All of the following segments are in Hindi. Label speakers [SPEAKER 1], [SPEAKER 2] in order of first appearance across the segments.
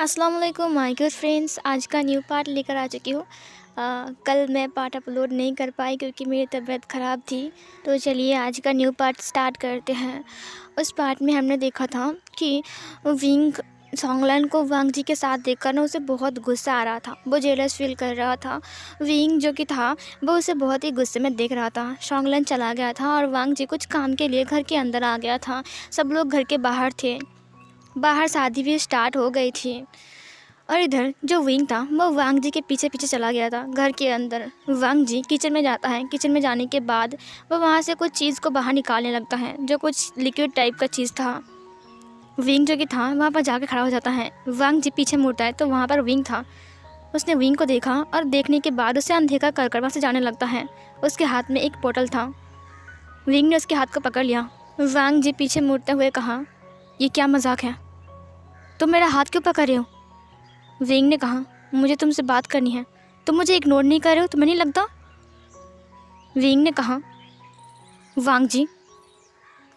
[SPEAKER 1] अस्सलाम वालेकुम माय गुड फ्रेंड्स। आज का न्यू पार्ट लेकर आ चुकी हूँ। कल मैं पार्ट अपलोड नहीं कर पाई क्योंकि मेरी तबीयत ख़राब थी। तो चलिए आज का न्यू पार्ट स्टार्ट करते हैं। उस पार्ट में हमने देखा था कि विंग सॉन्गलैन को वांग जी के साथ देखकर ना उसे बहुत गुस्सा आ रहा था। वो जेलस फील कर रहा था। विंग जो कि था वो उसे बहुत ही गुस्से में देख रहा था। सॉन्गलैन चला गया था और वांग जी कुछ काम के लिए घर के अंदर आ गया था। सब लोग घर के बाहर थे। बाहर शादी भी स्टार्ट हो गई थी और इधर जो विंग था वो वांग जी के पीछे पीछे चला गया था घर के अंदर। वांग जी किचन में जाता है। किचन में जाने के बाद वो वहाँ से कुछ चीज़ को बाहर निकालने लगता है जो कुछ लिक्विड टाइप का चीज़ था। विंग जो कि था वहाँ पर जाके खड़ा हो जाता है। वांग जी पीछे मुड़ता है तो वहाँ पर विंग था। उसने विंग को देखा और देखने के बाद उसे अनदेखा कर वहाँ से जाने लगता है। उसके हाथ में एक बोतल था। विंग ने उसके हाथ को पकड़ लिया। वांग जी पीछे मुड़ते हुए कहा, ये क्या मजाक है? तुम मेरा हाथ क्यों पकड़ रहे हो? विंग ने कहा, मुझे तुमसे बात करनी है। तुम मुझे इग्नोर नहीं कर रहे हो, तुम्हें नहीं लगता? विंग ने कहा, वांग जी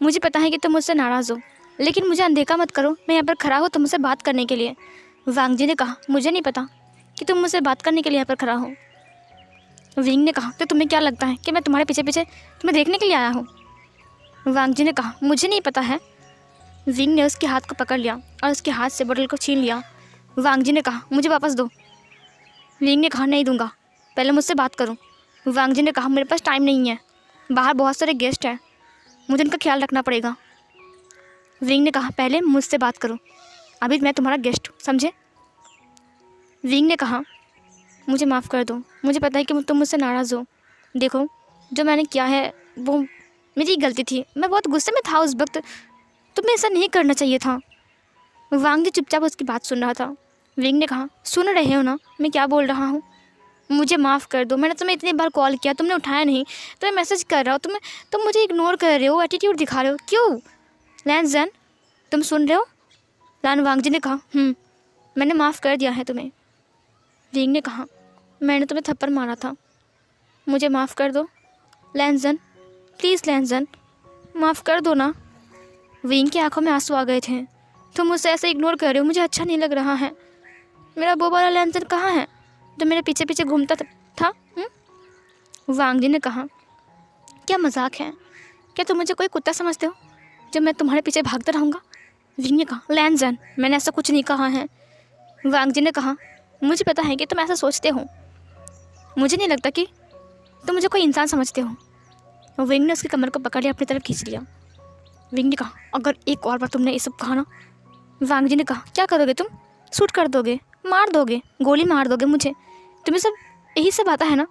[SPEAKER 1] मुझे पता है कि तुम मुझसे नाराज़ हो, लेकिन मुझे अनदेखा मत करो। मैं यहाँ पर खड़ा हूँ तुमसे बात करने के लिए। वांग जी ने कहा, मुझे नहीं पता कि तुम मुझसे बात करने के लिए यहाँ पर खड़ा हो। विंग ने कहा, तो तुम्हें क्या लगता है कि मैं तुम्हारे पीछे पीछे तुम्हें देखने के लिए आया हूँ? वांग जी ने कहा, मुझे नहीं पता है। विंग ने उसके हाथ को पकड़ लिया और उसके हाथ से बोतल को छीन लिया। वांग जी ने कहा, मुझे वापस दो। विंग ने कहा, नहीं दूंगा, पहले मुझसे बात करो। वांग जी ने कहा, मेरे पास टाइम नहीं है, बाहर बहुत सारे गेस्ट हैं, मुझे उनका ख्याल रखना पड़ेगा। विंग ने कहा, पहले मुझसे बात करो, अभी मैं तुम्हारा गेस्ट हूँ, समझे? विंग ने कहा, मुझे माफ़ कर दो, मुझे पता है कि तुम मुझसे नाराज़ हो। देखो जो मैंने किया है वो मेरी गलती थी, मैं बहुत गुस्से में था उस वक्त, तुम्हें ऐसा नहीं करना चाहिए था। वांग जी चुपचाप उसकी बात सुन रहा था। विंग ने कहा, सुन रहे हो ना मैं क्या बोल रहा हूँ? मुझे माफ़ कर दो, मैंने तुम्हें इतनी बार कॉल किया, तुमने उठाया नहीं, तुम्हें मैसेज कर रहा हो, तुम मुझे इग्नोर कर रहे हो, एटीट्यूड दिखा रहे हो, क्यों? लैन जैन तुम सुन रहे हो? लैन वांग जी ने कहा, मैंने माफ़ कर दिया है तुम्हें। विंग ने कहा, मैंने तुम्हें थप्पड़ मारा था, मुझे माफ़ कर दो। लैन जैन प्लीज़, लैन जैन माफ़ कर दो ना। विंग की आंखों में आंसू आ गए थे। तुम मुझसे ऐसे इग्नोर कर रहे हो, मुझे अच्छा नहीं लग रहा है। मेरा वो वाला लैन जैन कहाँ है जो मेरे पीछे पीछे घूमता था? वांग जी ने कहा, क्या मजाक है? क्या तुम मुझे कोई कुत्ता समझते हो जब मैं तुम्हारे पीछे भागता रहूँगा? विंग ने कहा, लैन जैन मैंने ऐसा कुछ नहीं कहा है। वांग जी ने कहा, मुझे पता है कि तुम ऐसा सोचते हो, मुझे नहीं लगता कि तुम मुझे कोई इंसान समझते हो। विंग ने उसकी कमर को पकड़ लिया, अपनी तरफ खींच लिया। विंग ने कहा, अगर एक और बार तुमने ये सब कहा ना। वांग जी ने कहा, क्या करोगे तुम? शूट कर दोगे, मार दोगे, गोली मार दोगे मुझे, तुम्हें सब यही सब आता है ना?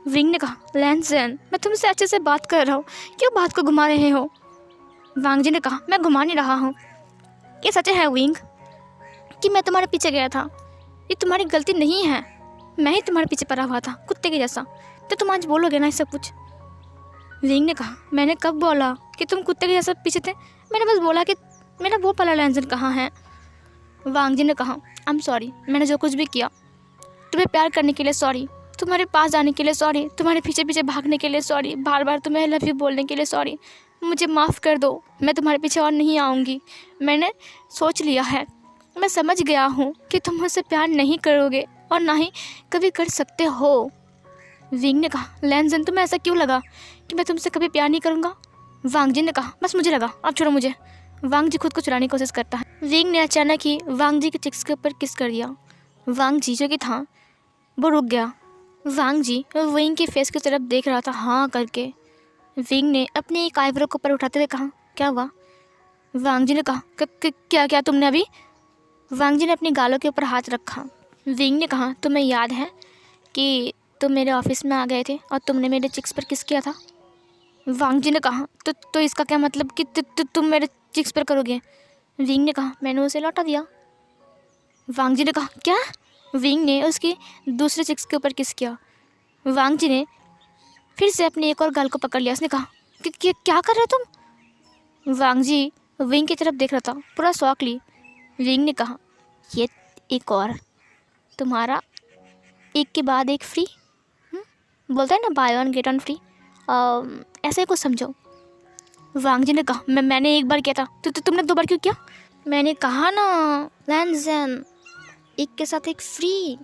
[SPEAKER 1] विंग ने कहा, लैन जैन मैं तुमसे अच्छे से बात कर रहा हूँ, क्यों बात को घुमा रहे हो? वांग जी ने कहा, मैं घुमा नहीं रहा हूँ, ये सच है विंग कि मैं तुम्हारे पीछे गया था, ये तुम्हारी गलती नहीं है, मैं ही तुम्हारे पीछे पड़ा हुआ था कुत्ते के जैसा, तो तुम आज बोलोगे ना ये सब कुछ? विंग ने कहा, मैंने कब बोला कि तुम कुत्ते के जैसा पीछे थे? मैंने बस बोला कि मेरा वो वाला लैन जैन कहाँ है। वांग जी ने कहा, आई एम सॉरी, मैंने जो कुछ भी किया, तुम्हें प्यार करने के लिए सॉरी, तुम्हारे पास जाने के लिए सॉरी, तुम्हारे पीछे पीछे भागने के लिए सॉरी, बार बार तुम्हें लव यू बोलने के लिए सॉरी, मुझे माफ़ कर दो, मैं तुम्हारे पीछे और नहीं आऊँगी, मैंने सोच लिया है, मैं समझ गया हूँ कि तुम मुझसे प्यार नहीं करोगे और ना ही कभी कर सकते हो। विंग ने कहा, लैन जैन तुम्हें ऐसा क्यों लगा कि मैं तुमसे कभी प्यार नहीं करूँगा? वांग जी ने कहा, बस मुझे लगा, अब छोड़ो मुझे। वांग जी खुद को चुराने की कोशिश करता है। विंग ने अचानक ही वांग जी के चिक्स के ऊपर किस कर दिया। वांग जी जो कि था वो रुक गया। वांग जी विंग के फेस की तरफ देख रहा था हाँ करके। विंग ने अपने एक आईब्रो को ऊपर उठाते हुए कहा, क्या हुआ? वांग जी ने कहा, क्या क्या तुमने अभी? वांग जी ने अपनी गालों के ऊपर हाथ रखा। विंग ने कहा, तुम्हें याद है कि तुम मेरे ऑफिस में आ गए थे और तुमने मेरे चिक्स पर किस किया था? वांग जी ने कहा, तो इसका क्या मतलब कि तुम मेरे चिक्स पर करोगे? विंग ने कहा, मैंने उसे लौटा दिया। वांग जी ने कहा, क्या? विंग ने उसके दूसरे चिक्स के ऊपर किस किया। वांग जी ने फिर से अपने एक और गाल को पकड़ लिया। उसने कहा, क्या कर रहे हो तुम? वांग जी विंग की तरफ देख रहा था, पूरा शौक ली। विंग ने कहा, ये एक और, तुम्हारा एक के बाद एक फ्री, बोलता है ना by one get one free, ऐसे ही कुछ समझो। वांग जी ने कहा, मैंने एक बार किया था तो तुमने दो बार क्यों किया? मैंने कहा ना लैंजन, एक के साथ एक फ्री।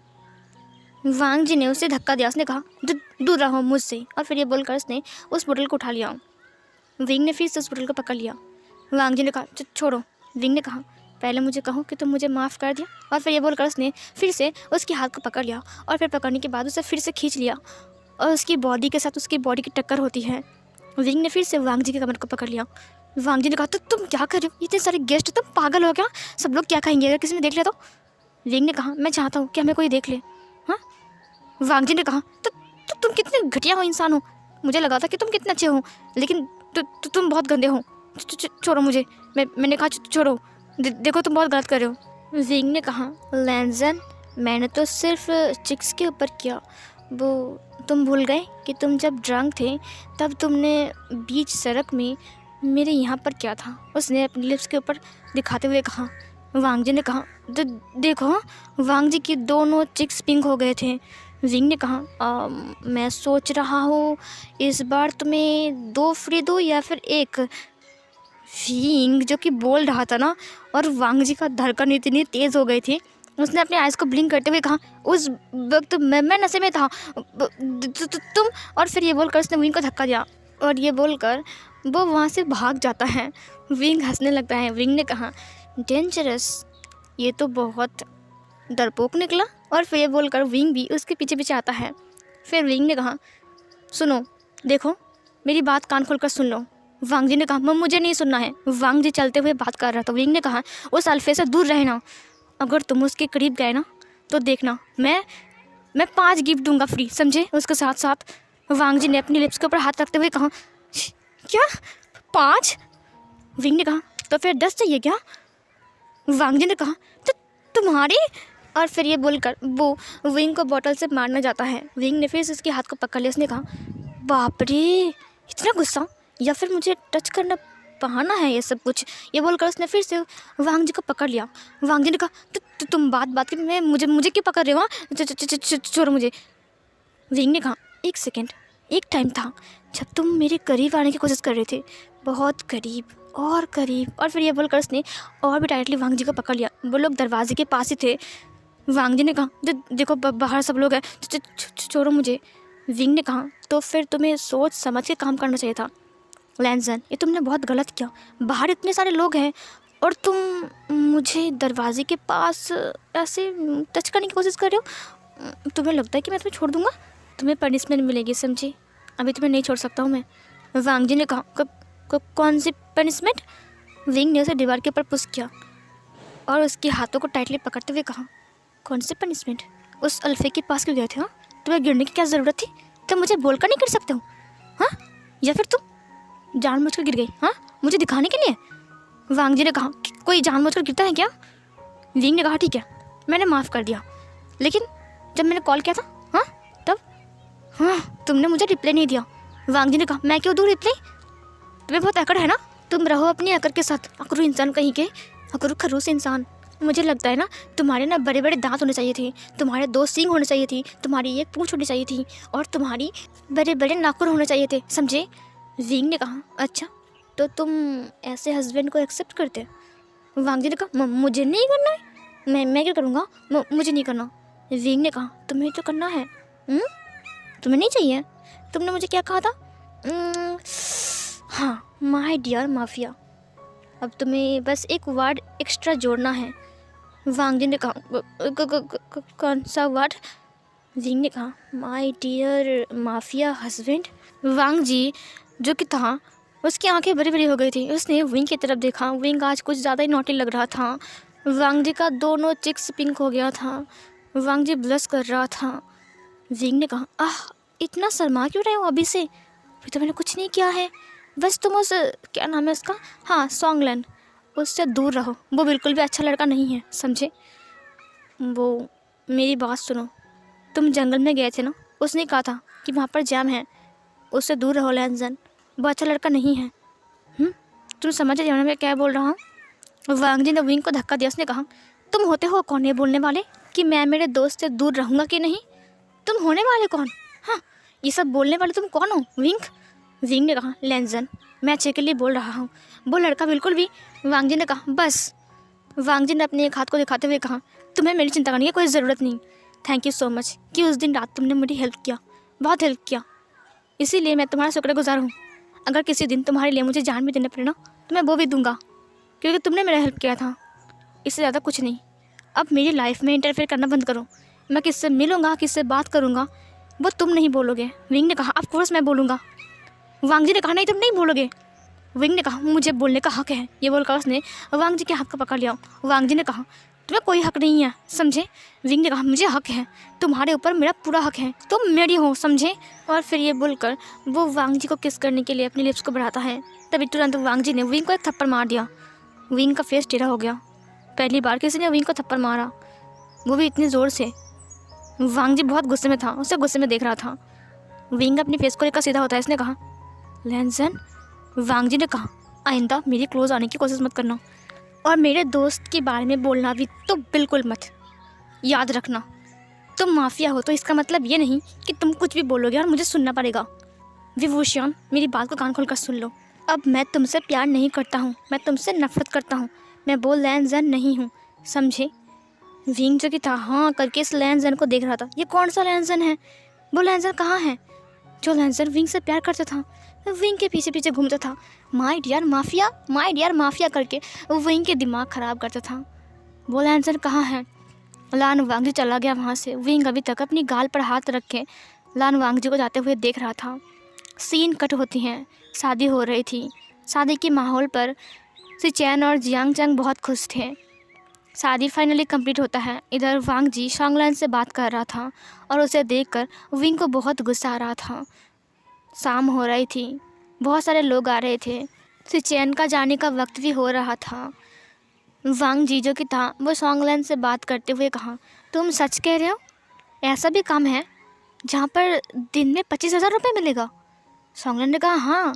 [SPEAKER 1] वांग जी ने उसे धक्का दिया। उसने कहा दूर रहो मुझसे, और फिर ये बोलकर उसने उस बोतल को उठा लिया। विंग ने फिर से उस बोतल को पकड़ लिया। वांग जी ने कहा छोड़ो। विंग ने कहा पहले मुझे कहो कि तुम मुझे माफ़ कर दिया, और फिर ये बोलकर उसने फिर से उसके हाथ को पकड़ लिया, और फिर पकड़ने के बाद उसे फिर से खींच लिया और उसकी बॉडी के साथ उसकी बॉडी की टक्कर होती है। विंग ने फिर से वांग जी के कमर को पकड़ लिया। वांग जी ने कहा तो तुम क्या कर रहे हो, इतने सारे गेस्ट, तुम पागल हो क्या, सब लोग क्या खाएंगे अगर किसी ने देख लिया तो। विंग ने कहा मैं चाहता हूँ कि हमें कोई देख ले। हाँ, वांग जी ने कहा तो तुम कितने घटिया हो इंसान हो, मुझे लगा था कि तुम कितने अच्छे हो, लेकिन तुम बहुत गंदे हो। छोड़ो मुझे, मैंने कहा छोड़ो, देखो तुम बहुत गलत कर रहे हो। विंग ने कहा लैंजन, मैंने तो सिर्फ चिक्स के ऊपर किया, वो तुम भूल गए कि तुम जब ड्रंक थे तब तुमने बीच सड़क में मेरे यहाँ पर क्या था। उसने अपनी लिप्स के ऊपर दिखाते हुए कहा। वांग जी ने कहा देखो, वांग जी की दोनों चिक्स पिंक हो गए थे। विंग ने कहा मैं सोच रहा हूँ इस बार तुम्हें 2 फ्री दूँ या फिर 1। विंग जो कि बोल रहा था ना, और वांग जी का धड़कन इतनी तेज़ हो गई थी, उसने अपने आइज़ को ब्लिंक करते हुए कहा उस वक्त मैं नशे में था, तुम। और फिर ये बोलकर उसने विंग को धक्का दिया, और ये बोलकर वो वहाँ से भाग जाता है। विंग हंसने लगता है। विंग ने कहा डेंजरस, ये तो बहुत डरपोक निकला। और फिर ये बोलकर विंग भी उसके पीछे पीछे आता है। फिर विंग ने कहा सुनो, देखो मेरी बात कान खोलकर सुन लो। वांग जी ने कहा मुझे नहीं सुनना है। वांग जी चलते हुए बात कर रहा था। विंग ने कहा उस अल्फे से दूर रहना, अगर तुम उसके करीब गए ना तो देखना मैं 5 गिफ्ट दूंगा फ्री, समझे। उसके साथ साथ वांग जी ने अपनी लिप्स के ऊपर हाथ रखते हुए कहा क्या 5? विंग ने कहा तो फिर 10 चाहिए क्या? वांग जी ने कहा तो तुम्हारी। और फिर ये बोलकर वो विंग को बॉटल से मारने जाता है। विंग ने फिर से उसके हाथ को पकड़ लिया। उसने कहा बाप रे, इतना गुस्सा, या फिर मुझे टच करना बहाना है ये सब कुछ। ये बोलकर उसने फिर से वांग जी को पकड़ लिया। वांग जी ने कहा तुम बात की मैं मुझे क्यों पकड़ रहे हो, छोड़ो मुझे। विंग ने कहा एक सेकेंड, एक टाइम था जब तुम मेरे करीब आने की कोशिश कर रहे थे, बहुत करीब और करीब। और फिर ये बोलकर उसने और भी टाइटली वांग जी को पकड़ लिया। वो लोग दरवाजे के पास ही थे। वांग जी ने कहा देखो बाहर सब लोग हैं, छोड़ो मुझे। विंग ने कहा तो फिर तुम्हें सोच समझ के काम करना चाहिए था लैंजन, ये तुमने बहुत गलत किया। बाहर इतने सारे लोग हैं और तुम मुझे दरवाजे के पास ऐसे टच करने की कोशिश कर रहे हो। तुम्हें लगता है कि मैं तुम्हें छोड़ दूँगा? तुम्हें पनिशमेंट मिलेगी, समझी। अभी तुम्हें नहीं छोड़ सकता हूँ मैं। वांग जी ने कहा कौन सी पनिशमेंट? विंग ने उसे दीवार के ऊपर पुश किया और उसके हाथों को टाइटली पकड़ते हुए कहा कौन सी पनिशमेंट? उस अल्फे के पास क्यों गए थे? हाँ, तुम्हें गिरने की क्या ज़रूरत थी? तुम मुझे बोलकर नहीं गिर सकते हो? हाँ, या फिर तुम जानबूझकर गिर गई? हाँ, मुझे दिखाने के लिए? वांग जी ने कहा कोई जानबूझकर गिरता है क्या? विंग ने कहा ठीक है, मैंने माफ़ कर दिया, लेकिन जब मैंने कॉल किया था हाँ तब तुमने मुझे रिप्लाई नहीं दिया। वांग जी ने कहा मैं क्यों दूँ रिप्लाई? तुम्हें बहुत अकड़ है ना, तुम रहो अपनी अकड़ के साथ। अकड़ू इंसान कहीं के, अकड़ू खरूस इंसान। मुझे लगता है ना तुम्हारे ना बड़े बड़े दांत होने चाहिए थे, तुम्हारे 2 सींग होने चाहिए थी, तुम्हारी 1 पूंछ होनी चाहिए थी, और तुम्हारी बड़े बड़े नाखून होने चाहिए थे, समझे। विंग ने कहा अच्छा, तो तुम ऐसे हस्बैंड को एक्सेप्ट करते? वांग जी ने कहा मुझे नहीं करना है, मैं क्या करूँगा, मुझे नहीं करना। विंग ने कहा तुम्हें तो करना है। तुम्हें नहीं चाहिए? तुमने मुझे क्या कहा था? हाँ, माय डियर माफिया। अब तुम्हें बस एक वर्ड एक्स्ट्रा जोड़ना है। वांग जी ने कहा कौन सा वर्ड? विंग ने कहा माय डियर माफिया हस्बैंड। वांग जी जो कि था, उसकी आंखें बड़ी बड़ी हो गई थी। उसने विंग की तरफ देखा। विंग आज कुछ ज़्यादा ही नॉटी लग रहा था। वांग जी का दोनों चिक्स पिंक हो गया था। वांग जी ब्लश कर रहा था। विंग ने कहा इतना शर्मा क्यों रहे हो अभी से? अभी तो मैंने कुछ नहीं किया है, बस तुम उस क्या नाम है उसका, हाँ सॉन्गलन, उससे दूर रहो। वो बिल्कुल भी अच्छा लड़का नहीं है, समझे। वो मेरी बात सुनो, तुम जंगल में गए थे ना, उसने कहा था कि वहाँ पर जैम है, उससे दूर रहो लैंजन, वो अच्छा लड़का नहीं है। तुम समझ रहे हो ना मैं क्या बोल रहा हूँ? वांग जी ने विंग को धक्का दिया। उसने कहा तुम होते हो कौन ये बोलने वाले कि मैं मेरे दोस्त से दूर रहूँगा कि नहीं? तुम होने वाले कौन? हाँ, ये सब बोलने वाले तुम कौन हो विंग? विंग ने कहा लैंजन, मैं अच्छे के लिए बोल रहा हूँ, वो लड़का बिल्कुल भी। वांग जी ने कहा बस वांग जी ने अपने एक हाथ को दिखाते हुए कहा, तुम्हें मेरी चिंता करने की कोई ज़रूरत नहीं। थैंक यू सो मच कि उस दिन रात तुमने मेरी हेल्प किया, बहुत हेल्प किया, इसीलिए मैं तुम्हारा शुक्रगुजार हूँ। अगर किसी दिन तुम्हारे लिए मुझे जान भी देना पड़े ना तो मैं वो भी दूंगा, क्योंकि तुमने मेरा हेल्प किया था, इससे ज़्यादा कुछ नहीं। अब मेरी लाइफ में इंटरफेयर करना बंद करो। मैं किससे मिलूँगा, किससे बात करूँगा, वो तुम नहीं बोलोगे। विंग ने कहा, ऑफ कोर्स मैं बोलूँगा। वांग जी ने कहा, नहीं तुम नहीं बोलोगे। विंग ने कहा, मुझे बोलने का हक है। ये बोलकर उसने वांग जी के हाथ को पकड़ लिया। वांग जी ने कहा, तुम्हें कोई हक नहीं है, समझे। विंग ने कहा, मुझे हक है, तुम्हारे ऊपर मेरा पूरा हक है, तुम मेरी हो, समझे। और फिर ये बोलकर वो वांग जी को किस करने के लिए अपनी लिप्स को बढ़ाता है। तभी तुरंत वांग जी ने विंग को एक थप्पड़ मार दिया। विंग का फेस टेढ़ा हो गया। पहली बार किसी ने विंग को थप्पड़ मारा, वो भी इतनी ज़ोर से। वांग जी बहुत गुस्से में था, उसे गुस्से में देख रहा था। विंग अपनी फेस को लेकर सीधा होता है। इसने कहा, लैंसन। वांग जी ने कहा, आइंदा मेरी क्लोज आने की कोशिश मत करना, और मेरे दोस्त के बारे में बोलना भी तो बिल्कुल मत। याद रखना, तुम माफिया हो तो इसका मतलब ये नहीं कि तुम कुछ भी बोलोगे और मुझे सुनना पड़ेगा। विभूषण, मेरी बात को कान खोलकर सुन लो। अब मैं तुमसे प्यार नहीं करता हूँ, मैं तुमसे नफरत करता हूँ। मैं वो लैंसन नहीं हूँ, समझे। विंग जो कि था हाँ करके इस लैंसन को देख रहा था। ये कौन सा लैंसन है, वो लैंसन कहाँ है जो लैंसन विंग से प्यार करता था, विंग के पीछे पीछे घूमता था, my dear mafia, my dear mafia करके विंग के दिमाग ख़राब करता था। वो लैंसन कहाँ है। लान वांग जी चला गया वहाँ से। विंग अभी तक अपनी गाल पर हाथ रखे लान वांग जी को जाते हुए देख रहा था। सीन कट होती हैं। शादी हो रही थी। शादी के माहौल पर सिचैन और जियांग चैंग बहुत खुश थे। शादी फाइनली कंप्लीट होता है। इधर वांग जी शॉन्गलैन से बात कर रहा था और उसे देखकर विंग को बहुत गुस्सा आ रहा था। शाम हो रही थी, बहुत सारे लोग आ रहे थे। सिचैन का जाने का वक्त भी हो रहा था। वांग जी जो कि था वो शॉन्गलैन से बात करते हुए कहा, तुम सच कह रहे हो, ऐसा भी काम है जहाँ पर दिन में 25,000 रुपये मिलेगा। शॉन्गलैन ने कहा, हाँ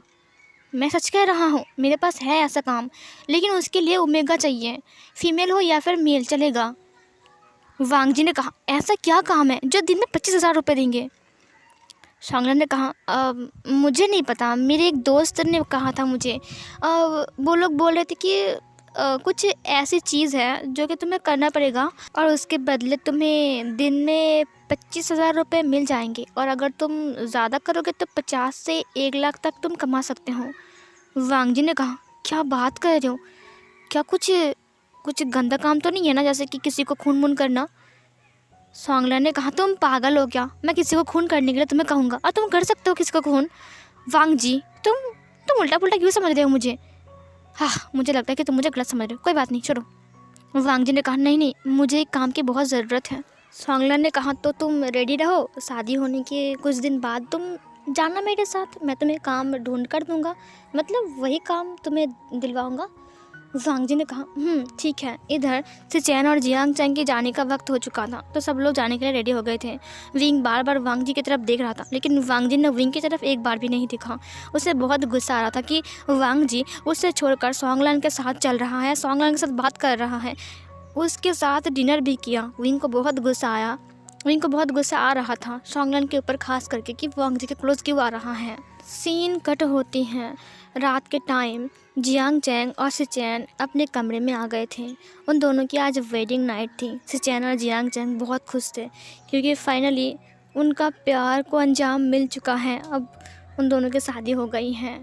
[SPEAKER 1] मैं सच कह रहा हूँ, मेरे पास है ऐसा काम, लेकिन उसके लिए ओमेगा चाहिए, फीमेल हो या फिर मेल चलेगा। वांग जी ने कहा, ऐसा क्या काम है जो दिन में 25,000 रुपये देंगे। शॉन्गलैन ने कहा, मुझे नहीं पता, मेरे एक दोस्त ने कहा था मुझे। वो लोग बोल रहे थे कि कुछ ऐसी चीज़ है जो कि तुम्हें करना पड़ेगा और उसके बदले तुम्हें दिन में 25,000 रुपये मिल जाएंगे, और अगर तुम ज़्यादा करोगे तो 50 से 1 लाख तक तुम कमा सकते हो। वांग जी ने कहा, क्या बात कर रहे हो, क्या कुछ गंदा काम तो नहीं है ना, जैसे कि किसी को खून वून करना। शॉन्गलैन ने कहा, तुम पागल हो क्या, मैं किसी को खून करने के लिए तुम्हें कहूँगा और तुम कर सकते हो किसी को खून। वांग जी तुम उल्टा पुल्टा क्यों समझ रहे हो मुझे। हाँ मुझे लगता है कि तुम मुझे गलत समझ रहे हो, कोई बात नहीं, छोड़ो। वांग जी ने कहा, नहीं मुझे एक काम की बहुत ज़रूरत है। शॉन्गलैन ने कहा, तो तुम रेडी रहो, शादी होने के कुछ दिन बाद तुम जाना मेरे साथ, मैं तुम्हें काम ढूंढ कर दूंगा, मतलब वही काम तुम्हें दिलवाऊंगा। वांग जी ने कहा, ठीक है। इधर सिचैन और जियांग चैंग के जाने का वक्त हो चुका था, तो सब लोग जाने के लिए रेडी हो गए थे। विंग बार बार वांग जी की तरफ देख रहा था, लेकिन वांग जी ने विंग की तरफ एक बार भी नहीं दिखा। उसे बहुत गुस्सा आ रहा था कि वांग जी उसे छोड़कर शॉन्गलैन के साथ चल रहा है, शॉन्गलैन के साथ बात कर रहा है, उसके साथ डिनर भी किया। विंग को बहुत गुस्सा आया। विंग को बहुत गुस्सा आ रहा था शॉन्गलैन के ऊपर, खास करके कि वांग जी के क्लोज क्यों आ रहा है। सीन कट होती हैं। रात के टाइम जियांग चैंग और सिचैन अपने कमरे में आ गए थे। उन दोनों की आज वेडिंग नाइट थी। सिचैन और जियांग चैंग बहुत खुश थे क्योंकि फाइनली उनका प्यार को अंजाम मिल चुका है। अब उन दोनों की शादी हो गई है।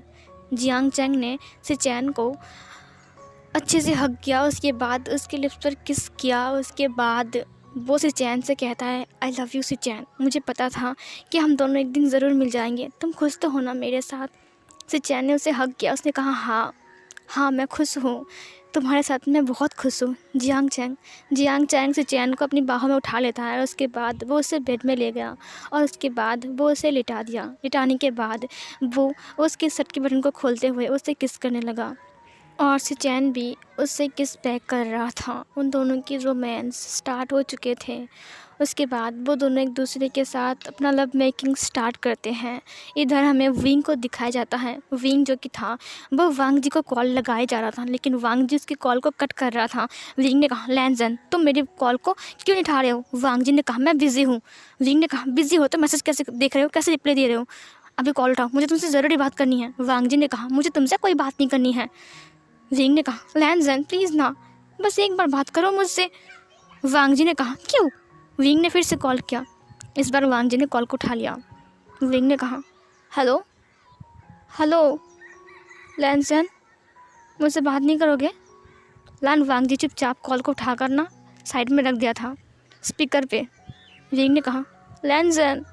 [SPEAKER 1] जियांग चैंग ने सिचैन को अच्छे से हग किया, उसके बाद उसके लिप्स पर किस किया। उसके बाद वो सिचैन से कहता है, आई लव यू सिचैन, मुझे पता था कि हम दोनों एक दिन ज़रूर मिल जाएंगे, तुम खुश तो हो ना मेरे साथ। सिचैन ने उसे हग किया। उसने कहा, हाँ मैं खुश हूँ, तुम्हारे साथ मैं बहुत खुश हूँ। जियांग चैंग सिचैन को अपनी बाहों में उठा लेता है और उसके बाद वो उसे बेड में ले गया और उसके बाद वो उसे लिटा दिया। लिटाने के बाद वो उसके शर्ट के बटन को खोलते हुए उससे किस करने लगा और सिचैन भी उससे किस बैक कर रहा था। उन दोनों की रोमांस स्टार्ट हो चुके थे। उसके बाद वो दोनों एक दूसरे के साथ अपना लव मेकिंग स्टार्ट करते हैं। इधर हमें विंग को दिखाया जाता है। विंग जो कि था वो वांग जी को कॉल लगाया जा रहा था, लेकिन वांग जी उसकी कॉल को कट कर रहा था। विंग ने कहा, लैंसन तुम मेरी कॉल को क्यों नहीं उठा रहे हो। वांग जी ने कहा, मैं बिज़ी हूँ। विंग ने कहा, बिज़ी हो तो मैसेज कैसे देख रहे हो, कैसे रिप्लाई दे रहे हो, अभी कॉल उठाओ, मुझे तुमसे ज़रूरी बात करनी है। वांग जी ने कहा, मुझे तुमसे कोई बात नहीं करनी है। विंग ने कहा, लैंसन प्लीज़ ना, बस एक बार बात करो मुझसे। वांग जी ने कहा। क्यों? विंग ने फिर से कॉल किया। इस बार वांग जी ने कॉल को उठा लिया। विंग ने कहा, हेलो हेलो लैनसन, मुझसे बात नहीं करोगे? वांग जी चुपचाप कॉल को उठा कर ना साइड में रख दिया था स्पीकर पे। विंग ने कहा, लैनसन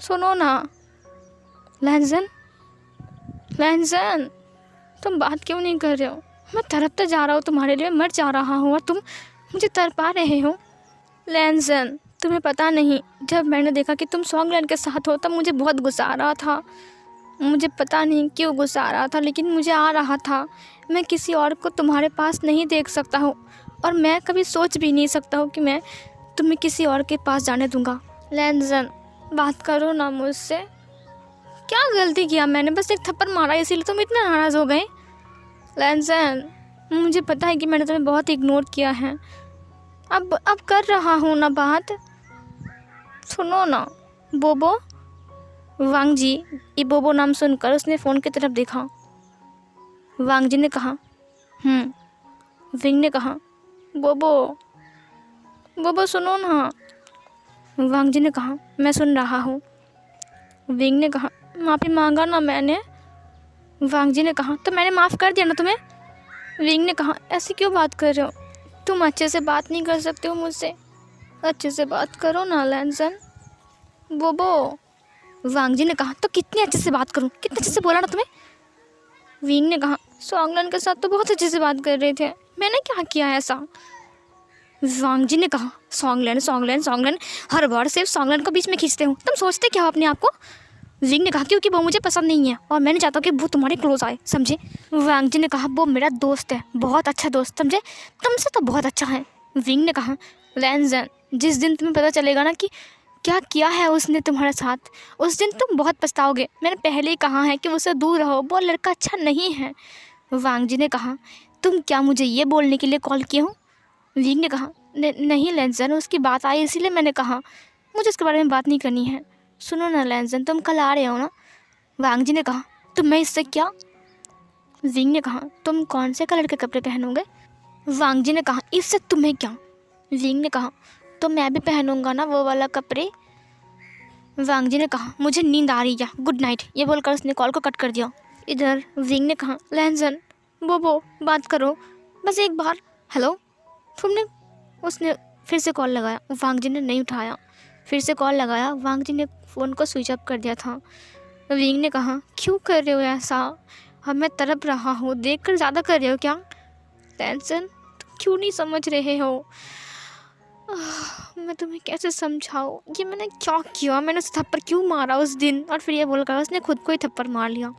[SPEAKER 1] सुनो ना। लैनसन लैनसन, तुम बात क्यों नहीं कर रहे हो? मैं तड़पता जा रहा हूँ तुम्हारे लिए, मर जा रहा हूँ और तुम मुझे तड़पा रहे हो। लैनसन, तुम्हें पता नहीं, जब मैंने देखा कि तुम सॉन्गलैंड के साथ हो तब मुझे बहुत गुस्सा आ रहा था। मुझे पता नहीं क्यों गुस्सा आ रहा था, लेकिन मुझे आ रहा था। मैं किसी और को तुम्हारे पास नहीं देख सकता हूँ और मैं कभी सोच भी नहीं सकता हूँ कि मैं तुम्हें किसी और के पास जाने दूँगा। लैनसन, बात करो ना मुझसे। क्या गलती किया मैंने? बस एक थप्पड़ मारा इसीलिए तुम इतना नाराज़ हो गए? लैनसन, मुझे पता है कि मैंने तुम्हें बहुत इग्नोर किया है। अब कर रहा हूँ ना बात। सुनो ना बोबो। वांग जी, ये बोबो नाम सुनकर उसने फ़ोन की तरफ देखा। वांग जी ने कहा, विंग ने कहा, बोबो बोबो सुनो ना। वांग जी ने कहा, मैं सुन रहा हूँ। विंग ने कहा, माफ़ी मांगा ना मैंने। वांग जी ने कहा, तो मैंने माफ़ कर दिया ना तुम्हें। विंग ने कहा, ऐसी क्यों बात कर रहे हो? तुम अच्छे से बात नहीं कर सकते हो मुझसे? अच्छे से बात करो ना लैनसन। बोबो। वांग जी ने कहा, तो कितनी अच्छे से बात करूं? कितने अच्छे से बोला ना तुम्हें? विंग ने कहा, सॉन्गलैंड के साथ तो बहुत अच्छे से बात कर रहे थे, मैंने क्या किया ऐसा? वांग जी ने कहा, सॉन्गलैंड सॉन्गलैंड सॉन्गलैंड, हर बार सिर्फ सॉन्गलैंड को बीच में खींचते हो। तुम सोचते क्या हो अपने आप को? विंग ने कहा, क्योंकि वो मुझे पसंद नहीं है और मैं नहीं चाहता कि वो तुम्हारे क्लोज आए, समझे? वांग जी ने कहा, वो मेरा दोस्त है, बहुत अच्छा दोस्त, समझे? तुमसे तो बहुत अच्छा है। विंग ने कहा, लैनसन, जिस दिन तुम्हें पता चलेगा ना कि क्या किया है उसने तुम्हारे साथ, उस दिन तुम बहुत पछताओगे। मैंने पहले ही कहा है कि उससे दूर रहो, वो लड़का अच्छा नहीं है। वांग जी ने कहा, तुम क्या मुझे ये बोलने के लिए कॉल किए हो? विंग ने कहा, नहीं लैनसन, उसकी बात आई इसीलिए मैंने कहा, मुझे उसके बारे में बात नहीं करनी है। सुनो ना लैनसन, तुम कल आ रहे हो ना? वांग जी ने कहा, तो मैं इससे क्या? विंग ने कहा, तुम कौन से कलर के कपड़े पहनोगे? वांग जी ने कहा, इससे तुम्हें क्या? विंग ने कहा, तो मैं भी पहनूंगा ना वो वाला कपड़े। वांग जी ने कहा, मुझे नींद आ रही है, गुड नाइट। ये बोलकर उसने कॉल को कट कर दिया। इधर विंग ने कहा, लैनसन बोबो बात करो बस एक बार। हेलो तुमने? उसने फिर से कॉल लगाया। वांग जी ने नहीं उठाया। फिर से कॉल लगाया। वांग जी ने फ़ोन को स्विच ऑफ कर दिया था। विंग ने कहा, क्यों कर रहे हो ऐसा? अब मैं तड़प रहा हूँ, देख कर ज़्यादा कर रहे हो क्या? लैनसन, तुम क्यों नहीं समझ रहे हो? मैं तुम्हें कैसे समझाऊँ, ये मैंने क्या किया? मैंने उसे थप्पड़ क्यों मारा उस दिन? और फिर ये बोलकर उसने खुद को ही थप्पड़ मार लिया।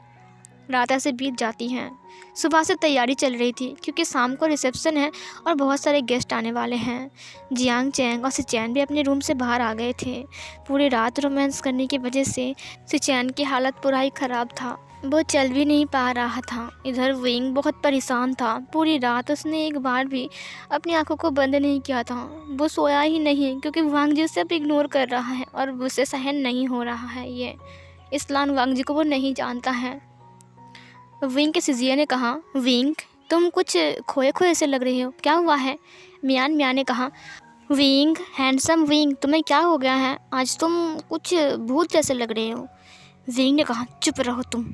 [SPEAKER 1] रात ऐसे बीत जाती हैं। सुबह से तैयारी चल रही थी क्योंकि शाम को रिसेप्शन है और बहुत सारे गेस्ट आने वाले हैं। जियांग चैंग और सिचैन भी अपने रूम से बाहर आ गए थे। पूरी रात रोमांस करने की वजह से सिचैन की हालत पूरा ही ख़राब था, वो चल भी नहीं पा रहा था। इधर विंग बहुत परेशान था। पूरी रात उसने एक बार भी अपनी आंखों को बंद नहीं किया था। वो सोया ही नहीं क्योंकि वांग जी उसे अब इग्नोर कर रहा है और उसे सहन नहीं हो रहा है। ये इस्लान वांग जी को वो नहीं जानता है। विंग के सिजिया ने कहा, विंग तुम कुछ खोए खोए से लग रही हो, क्या हुआ है? मियान मियान ने कहा, विंग हैंडसम विंग तुम्हें क्या हो गया है? आज तुम कुछ भूत जैसे लग रहे हो। विंग ने कहा, चुप रहो तुम।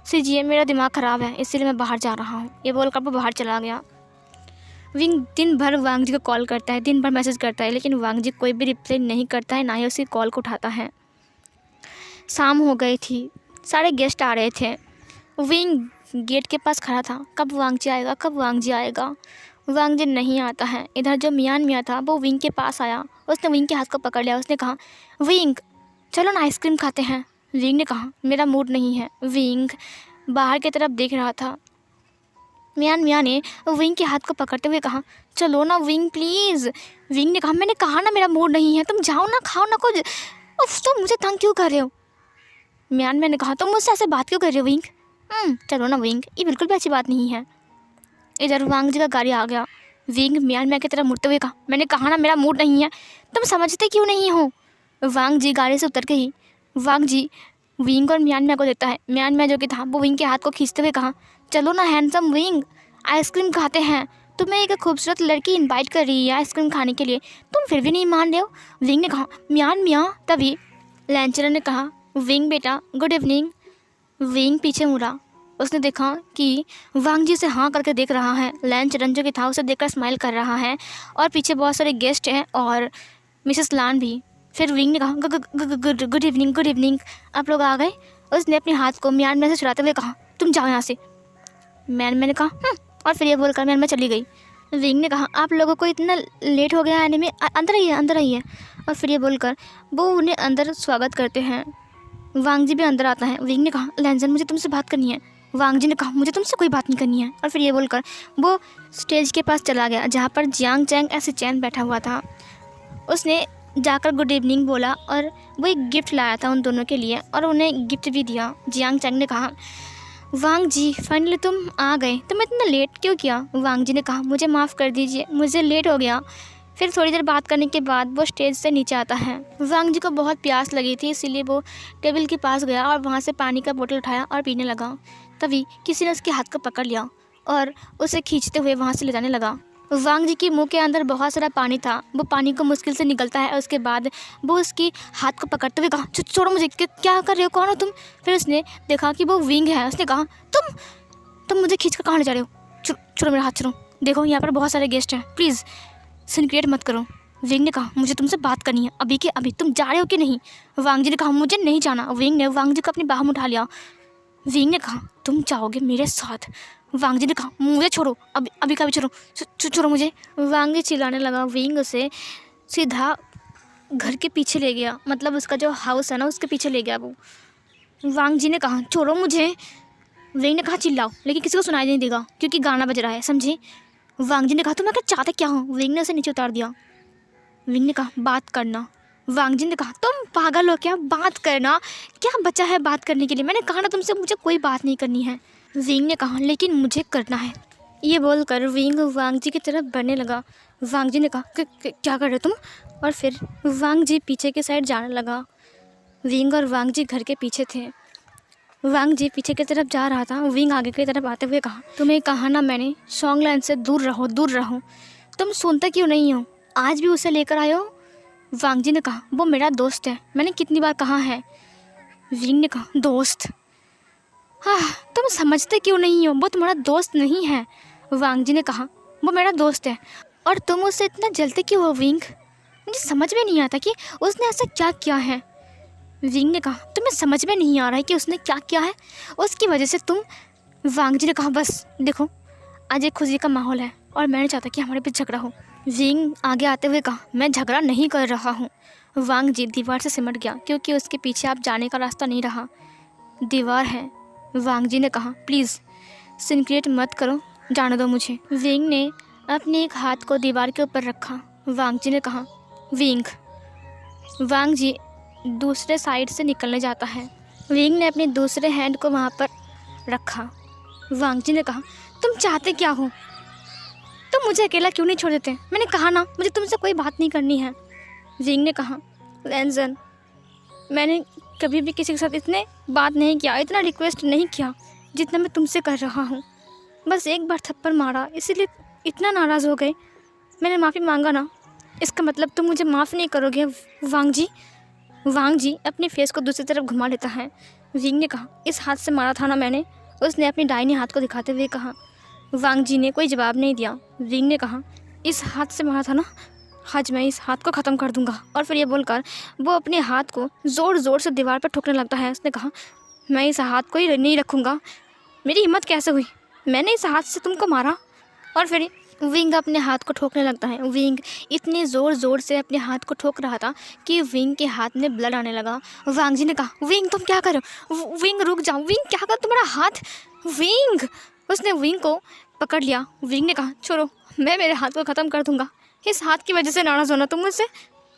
[SPEAKER 1] सिजिया, मेरा दिमाग ख़राब है इसलिए मैं बाहर जा रहा हूँ। ये बोलकर वो बाहर चला गया। विंग दिन भर वांग जी को कॉल करता है, दिन भर मैसेज करता है, लेकिन वांग जी कोई भी रिप्लाई नहीं करता है, ना ही उसकी कॉल को उठाता है। शाम हो गई थी, सारे गेस्ट आ रहे थे। विंग गेट के पास खड़ा था, कब वांग जी आएगा, कब वांग जी आएगा? वांग जी नहीं आता है। इधर जो मियान मियाँ था वो विंग के पास आया। उसने विंग के हाथ को पकड़ लिया। उसने कहा, विंग चलो ना आइसक्रीम खाते हैं। विंग ने कहा, मेरा मूड नहीं है। विंग बाहर की तरफ देख रहा था। मियान मियाँ ने विंग के हाथ को पकड़ते हुए कहा, चलो ना विंग प्लीज़। विंग ने कहा, मैंने कहा ना मेरा मूड नहीं है, तुम जाओ ना, खाओ ना कुछ। उफ, तो मुझे तंग क्यों कर रहे हो? मियान मियाँ ने कहा, तुम मुझसे ऐसे बात क्यों कर रहे हो विंग? चलो ना विंग, ये बिल्कुल भी अच्छी बात नहीं है। इधर वांग जी का गाड़ी आ गया। विंग मियान मियाँ की तरफ मुड़ते हुए कहा, मैंने कहा ना मेरा मूड नहीं है, तुम समझते क्यों नहीं हो? वांग जी गाड़ी से उतर के ही वांग जी विंग और मियान मियाँ को देखता है। मियान मियाँ जो कि था वो विंग के हाथ को खींचते हुए कहा, चलो ना हैंडसम विंग, आइसक्रीम खाते हैं, तुम्हें एक खूबसूरत लड़की इनवाइट कर रही है आइसक्रीम खाने के लिए, तुम फिर भी नहीं मान रहे हो। विंग ने कहा म्यान म्या। तभी लैंचरन ने कहा विंग बेटा गुड इवनिंग। विंग पीछे मुड़ा, उसने देखा कि वांग जी से हाँ करके देख रहा है। लैंचरन जो कि था उसे देखकर स्माइल कर रहा है और पीछे बहुत सारे गेस्ट हैं और मिसेस लान भी। फिर विंग ने कहा गुड इवनिंग गुड इवनिंग, आप लोग आ गए। उसने अपने हाथ को म्यान में से छुड़ाते हुए कहा तुम जाओ यहाँ से। मैंने कहा और फिर ये बोलकर म्यान में चली गई। विंग ने कहा आप लोगों को इतना लेट हो गया आने में, अंदर आइए अंदर आइए। और फिर ये बोलकर वो उन्हें अंदर स्वागत करते हैं। वांग जी भी अंदर आता है। विंग ने कहा लैंजन मुझे तुमसे बात करनी है। वांग जी ने कहा मुझे तुमसे कोई बात नहीं करनी है। और फिर ये बोलकर वो स्टेज के पास चला गया जहाँ पर जियांग चैंग ऐसे चैन बैठा हुआ था। उसने जाकर गुड इवनिंग बोला और वो एक गिफ्ट लाया था उन दोनों के लिए और उन्हें गिफ्ट भी दिया। जियांग चैंग ने कहा वांग जी फाइनली तुम आ गए, तुम इतना लेट क्यों किया। वांग जी ने कहा मुझे माफ़ कर दीजिए, मुझे लेट हो गया। फिर थोड़ी देर बात करने के बाद वो स्टेज से नीचे आता है। वांग जी को बहुत प्यास लगी थी, इसीलिए वो टेबल के पास गया और वहाँ से पानी का बोतल उठाया और पीने लगा। तभी किसी ने उसके हाथ को पकड़ लिया और उसे खींचते हुए वहाँ से ले जाने लगा। वांग जी के मुंह के अंदर बहुत सारा पानी था, वो पानी को मुश्किल से निकलता है और उसके बाद वो उसकी हाथ को पकड़ते हुए कहा छोड़ो मुझे, क्या कर रहे हो, कौन हो तुम। फिर उसने देखा कि वो विंग है। उसने कहा तुम मुझे खींच कर कहाँ ले जा रहे हो, छोड़ो मेरा हाथ, छोड़ो, देखो यहाँ पर बहुत सारे गेस्ट हैं, प्लीज़ सीन क्रिएट मत करो। विंग ने कहा मुझे तुमसे बात करनी है अभी के अभी, तुम जा रहे हो कि नहीं। वांग जी ने कहा मुझे नहीं जाना। विंग ने वांग जी को अपनी बाह में उठा लिया। विंग ने कहा तुम जाओगे मेरे साथ। वांग जी ने कहा मुझे छोड़ो, अभी का भी छोड़ो, छोड़ो मुझे। वांग जी चिल्लाने लगा। विंग उसे सीधा घर के पीछे ले गया, मतलब उसका जो हाउस है ना उसके पीछे ले गया वो। वांग जी ने कहा छोड़ो मुझे। विंग ने कहा चिल्लाओ लेकिन किसी को सुनाई नहीं देगा क्योंकि गाना बज रहा है, समझे। वांग जी ने कहा तुम आखिर चाहते क्या हो। विंग ने उसे नीचे उतार दिया। विंग ने कहा बात करना। वांग जी ने कहा तुम पागल हो क्या, बात करना क्या बचा है बात करने के लिए, मैंने कहा ना तुमसे मुझे कोई बात नहीं करनी है। विंग ने कहा लेकिन मुझे करना है। ये बोलकर विंग वांग जी की तरफ बढ़ने लगा। वांग जी ने कहा क्या कर रहे हो तुम। और फिर वांग जी पीछे की साइड जाने लगा। विंग और वांग जी घर के पीछे थे। वांग जी पीछे की तरफ जा रहा था। विंग आगे की तरफ आते हुए कहा तुम्हें कहा ना मैंने सॉन्ग से दूर रहो दूर रहो, तुम सुनते क्यों नहीं हो, आज भी उसे लेकर आए हो। वांग जी ने कहा वो मेरा दोस्त है, मैंने कितनी बार कहा है। विंग ने कहा दोस्त, हाँ तुम समझते क्यों नहीं हो, वो तुम्हारा दोस्त नहीं है। वांग जी ने कहा वो मेरा दोस्त है और तुम उससे इतना जलते क्यों हो। विंग मुझे समझ में नहीं आता कि उसने ऐसा क्या किया है। विंग ने कहा तुम्हें समझ में नहीं आ रहा है कि उसने क्या किया है, उसकी वजह से तुम। वांग जी ने कहा बस देखो आज एक खुशी का माहौल है और मैं नहीं चाहता कि हमारे बीच झगड़ा हो। विंग आगे आते हुए कहा मैं झगड़ा नहीं कर रहा हूँ। वांग जी दीवार से सिमट गया क्योंकि उसके पीछे आप जाने का रास्ता नहीं रहा, दीवार है। वांग जी ने कहा प्लीज़ सीन क्रिएट मत करो, जाने दो मुझे। विंग ने अपने एक हाथ को दीवार के ऊपर रखा। वांग जी ने कहा विंग। वांग जी दूसरे साइड से निकलने जाता है। विंग ने अपने दूसरे हैंड को वहाँ पर रखा। वांग जी ने कहा तुम चाहते क्या हो, तुम मुझे अकेला क्यों नहीं छोड़ देते, मैंने कहा ना मुझे तुमसे कोई बात नहीं करनी है। विंग ने कहा लैंजन मैंने कभी भी किसी के साथ इतने बात नहीं किया, इतना रिक्वेस्ट नहीं किया जितना मैं तुमसे कर रहा हूँ। बस एक बार थप्पड़ मारा इसीलिए इतना नाराज़ हो गए, मैंने माफ़ी मांगा ना, इसका मतलब तुम मुझे माफ़ नहीं करोगे। वांग जी। वांग जी अपने फेस को दूसरी तरफ घुमा लेता है। विंग ने कहा इस हाथ से मारा था ना मैंने, उसने अपनी दाहिने हाथ को दिखाते हुए कहा। वांग जी ने कोई जवाब नहीं दिया। विंग ने कहा इस हाथ से मारा था ना, आज मैं इस हाथ को ख़त्म कर दूंगा। और फिर ये बोलकर वो अपने हाथ को ज़ोर ज़ोर से दीवार पर ठोकने लगता है। उसने कहा मैं इस हाथ को ही नहीं रखूँगा, मेरी हिम्मत कैसे हुई, मैंने इस हाथ से तुमको मारा। और फिर विंग अपने हाथ को ठोकने लगता है। विंग इतने ज़ोर ज़ोर से अपने हाथ को ठोक रहा था कि विंग के हाथ में ब्लड आने लगा। वांग जी ने कहा विंग तुम क्या कर रहे हो, विंग रुक जाओ, विंग क्या कर, तुम्हारा हाथ। विंग उसने विंग को पकड़ लिया। विंग ने कहा छोड़ो, मैं मेरे हाथ को ख़त्म कर दूंगा, इस हाथ की वजह से नाराज़ होना तुम मुझसे,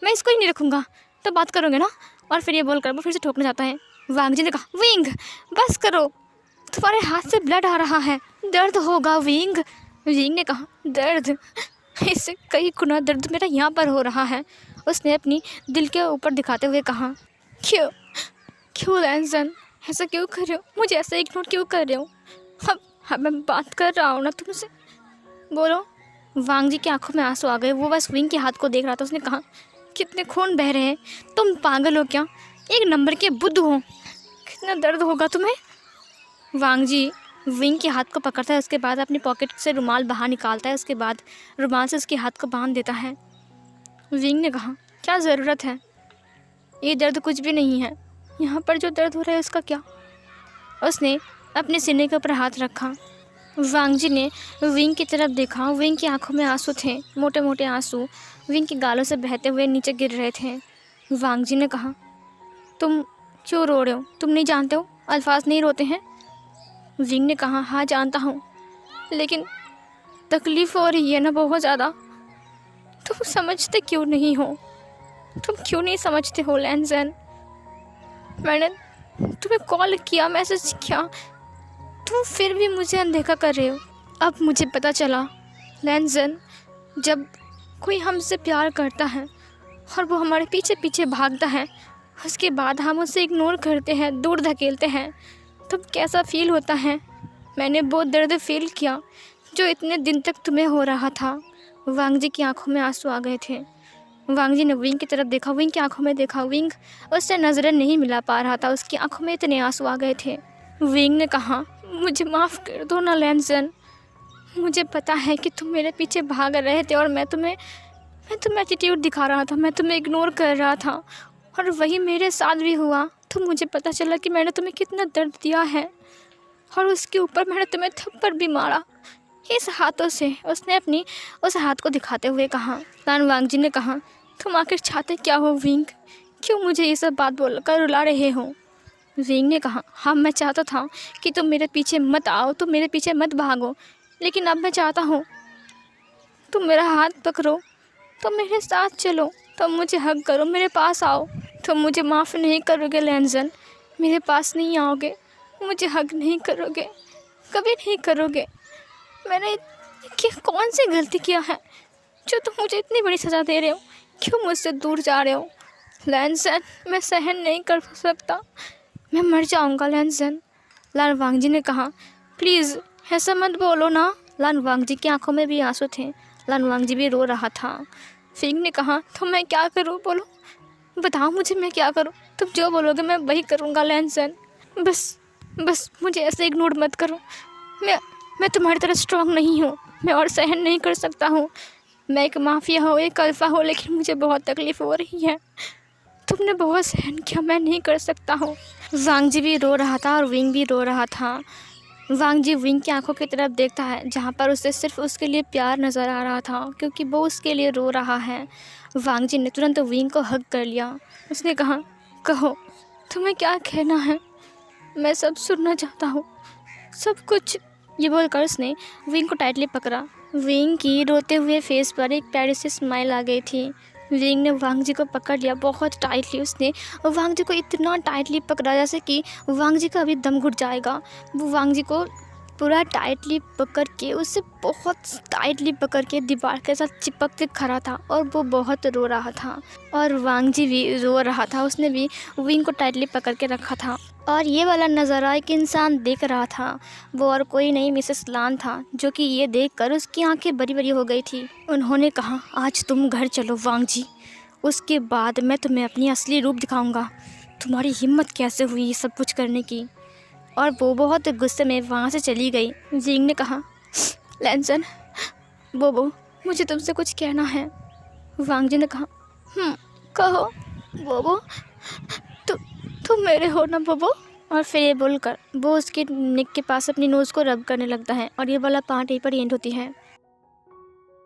[SPEAKER 1] मैं इसको ही नहीं रखूँगा, तो बात करोगे ना। और फिर ये बोलकर वो फिर से ठोकने जाता है। वांग जी ने कहा विंग बस करो, तुम्हारे हाथ से ब्लड आ रहा है, दर्द होगा। विंग ने कहा दर्द, इससे कई गुना दर्द मेरा यहाँ पर हो रहा है। उसने अपनी दिल के ऊपर दिखाते हुए कहा क्यों लैंसन ऐसा क्यों कर रहे हो, मुझे ऐसा इग्नोर क्यों कर रहे हो। अब मैं बात कर रहा हूँ ना तुमसे, बोलो वांग जी की आंखों में आंसू आ गए। वो बस विंग के हाथ को देख रहा था। उसने कहा, कितने खून बह रहे हैं, तुम पागल हो क्या? एक नंबर के बुद्धू हो, कितना दर्द होगा तुम्हें। वांग जी विंग के हाथ को पकड़ता है। उसके बाद अपनी पॉकेट से रुमाल बाहर निकालता है। उसके बाद रुमाल से उसके हाथ को बांध देता है। विंग ने कहा, क्या ज़रूरत है, ये दर्द कुछ भी नहीं है, यहाँ पर जो दर्द हो रहा है उसका क्या। उसने अपने सीने के ऊपर हाथ रखा। वांग जी ने विंग की तरफ देखा। विंग की आंखों में आंसू थे, मोटे मोटे आंसू विंग के गालों से बहते हुए नीचे गिर रहे थे। वांग जी ने कहा, तुम क्यों रो रहे हो? तुम नहीं जानते हो अल्फाज नहीं रोते हैं? विंग ने कहा, हाँ जानता हूँ, लेकिन तकलीफ़ हो रही है ना बहुत ज़्यादा। तुम समझते क्यों नहीं हो? तुम क्यों नहीं समझते हो लैनज़न? मैंने तुम्हें कॉल किया, मैसेज किया, तुम फिर भी मुझे अनदेखा कर रहे हो। अब मुझे पता चला लैनज़न, जब कोई हमसे प्यार करता है और वो हमारे पीछे पीछे भागता है, उसके बाद हम उसे इग्नोर करते हैं, दूर धकेलते हैं, तब कैसा फ़ील होता है। मैंने बहुत दर्द फ़ील किया जो इतने दिन तक तुम्हें हो रहा था। वांग जी की आंखों में आंसू आ गए थे। वांग जी ने विंग की तरफ देखा, विंग की आंखों में देखा। विंग उससे नज़रें नहीं मिला पा रहा था, उसकी आंखों में इतने आंसू आ गए थे। विंग ने कहा, मुझे माफ़ कर दो ना लैनज़न, मुझे पता है कि तुम मेरे पीछे भाग रहे थे और मैं तुम्हें एटीट्यूड दिखा रहा था, मैं तुम्हें इग्नोर कर रहा था, और वही मेरे साथ भी हुआ। तो मुझे पता चला कि मैंने तुम्हें कितना दर्द दिया है, और उसके ऊपर मैंने तुम्हें थप्पड़ भी मारा इस हाथों से। उसने अपनी उस हाथ को दिखाते हुए कहा। वांग जी ने कहा, तुम आखिर चाहते क्या हो विंग? क्यों मुझे ये सब बात बोलकर रुला रहे हो? विंग ने कहा, हाँ मैं चाहता था कि तुम मेरे पीछे मत आओ, तुम मेरे पीछे मत भागो, लेकिन अब मैं चाहता हूँ तुम मेरा हाथ पकड़ो, तुम मेरे साथ चलो, तुम मुझे हग करो, मेरे पास आओ। तुम मुझे माफ़ नहीं करोगे लैनज़न, मेरे पास नहीं आओगे, मुझे हग नहीं करोगे, कभी नहीं करोगे। मैंने कौन सी गलती किया है जो तुम मुझे इतनी बड़ी सज़ा दे रहे हो? क्यों मुझसे दूर जा रहे हो लैनज़न? मैं सहन नहीं कर सकता, मैं मर जाऊंगा लैनज़न। लान वांग जी ने कहा, प्लीज़ ऐसा मत बोलो ना। लान वांग जी की आंखों में भी आंसू थे। लान वांग जी भी रो रहा था। विंग ने कहा, तो मैं क्या करूं, बोलो, बताओ मुझे, मैं क्या करूं? तुम जो बोलोगे मैं वही करूंगा लैनज़न। बस मुझे ऐसे इग्नोर मत करो। मैं तुम्हारी तरह स्ट्रॉन्ग नहीं हूँ, मैं और सहन नहीं कर सकता हूँ। मैं एक माफिया हो, एक अल्फ़ा हो, लेकिन मुझे बहुत तकलीफ़ हो रही है। तुमने बहुत सहन किया, मैं नहीं कर सकता हूँ। वांग जी भी रो रहा था और विंग भी रो रहा था। वांग जी विंग की आंखों की तरफ देखता है, जहाँ पर उसे सिर्फ उसके लिए प्यार नज़र आ रहा था, क्योंकि वो उसके लिए रो रहा है। वांग जी ने तुरंत विंग को हग कर लिया। उसने कहा, कहो तुम्हें क्या कहना है, मैं सब सुनना चाहता हूँ, सब कुछ। ये बोलकर उसने विंग को टाइटली पकड़ा। विंग की रोते हुए फेस पर एक प्यारी सी स्माइल आ गई थी। विंग ने वांग जी को पकड़ लिया बहुत टाइटली। उसने वांग जी को इतना टाइटली पकड़ा जैसे कि वांग जी का अभी दम घुट जाएगा। वो वांग जी को पूरा टाइटली पकड़ के, उससे बहुत टाइटली पकड़ के दीवार के साथ चिपक के खड़ा था, और वो बहुत रो रहा था, और वांग जी भी रो रहा था। उसने भी विंग को टाइटली पकड़ के रखा था, और ये वाला नज़ारा एक इंसान देख रहा था। वो और कोई नहीं, मिसेस लान था, जो कि ये देखकर उसकी आंखें बड़ी बड़ी हो गई थी। उन्होंने कहा, आज तुम घर चलो वांग जी, उसके बाद मैं तुम्हें अपनी असली रूप दिखाऊंगा। तुम्हारी हिम्मत कैसे हुई ये सब कुछ करने की? और वो बहुत गुस्से में वहाँ से चली गई। विंग ने कहा, लैनज़न, बोबो, मुझे तुमसे कुछ कहना है। वांग जी ने कहा, कहो बोबो, तुम मेरे हो ना बोबो। और फिर ये बोलकर वो उसके नेक के पास अपनी नोज़ को रब करने लगता है, और ये वाला पार्ट यहीं पर एंड होती है।